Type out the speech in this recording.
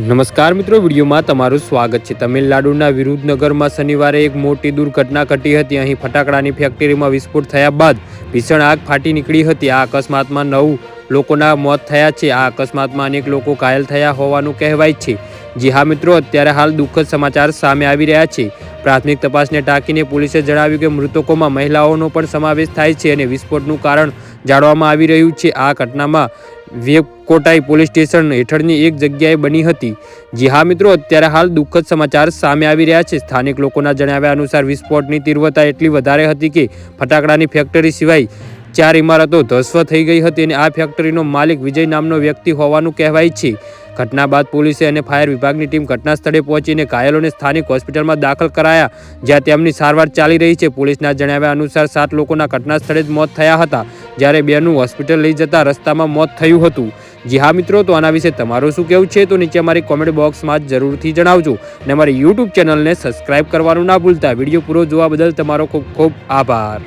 નમસ્કાર મિત્રો, વિડીયોમાં તમારું સ્વાગત છે। તમિલનાડુના વિરુધનગરમાં શનિવારે એક મોટી દુર્ઘટના ઘટી હતી। અહીં ફટાકડાની ફેક્ટરીમાં વિસ્ફોટ થયા બાદ ભીષણ આગ ફાટી નીકળી હતી। આ અકસ્માતમાં 9 લોકોના મોત થયા છે। આ અકસ્માતમાં અનેક લોકો ઘાયલ થયા હોવાનું કહેવાય છે। જી હા મિત્રો, અત્યારે હાલ દુઃખદ સમાચાર સામે આવી રહ્યા છે। પ્રાથમિક તપાસને ટાંકીને પોલીસે જણાવ્યું કે મૃતકોમાં મહિલાઓનો પણ સમાવેશ થાય છે અને વિસ્ફોટનું કારણ જાણવામાં આવી રહ્યું છે। આ ઘટનામાં વેપકોટાઈ પોલીસ સ્ટેશન હેઠળની એક જગ્યાએ બની હતી। જી હા મિત્રો, અત્યારે હાલ દુઃખદ સમાચાર સામે આવી રહ્યા છે। સ્થાનિક લોકોના જણાવ્યા અનુસાર વિસ્ફોટની તીવ્રતા એટલી વધારે હતી કે ફટાકડાની ફેક્ટરી સિવાય 4 ઇમારતો ધ્વસ્ત થઈ ગઈ હતી અને આ ફેક્ટરીનો માલિક વિજય નામનો વ્યક્તિ હોવાનું કહેવાય છે। ઘટના બાદ પોલીસે અને ફાયર વિભાગની ટીમ ઘટના સ્થળે પહોંચીને ઘાયલોને સ્થાનિક હોસ્પિટલમાં દાખલ કરાયા, જ્યાં તેમની સારવાર ચાલી રહી છે। પોલીસના જણાવ્યા અનુસાર 7 લોકોના ઘટના સ્થળે જ મોત થયા હતા, જ્યારે 2નું હોસ્પિટલ લઈ જતા રસ્તામાં મોત થયું હતું। જી હા મિત્રો, તો આના વિશે તમારું શું કહેવું છે તો નીચે અમારી કોમેન્ટ બોક્સમાં જરૂરથી જણાવજો અને અમારી યુટ્યુબ ચેનલને સબસ્ક્રાઇબ કરવાનું ના ભૂલતા। વિડીયો પૂરો જોવા બદલ તમારો ખૂબ ખૂબ આભાર।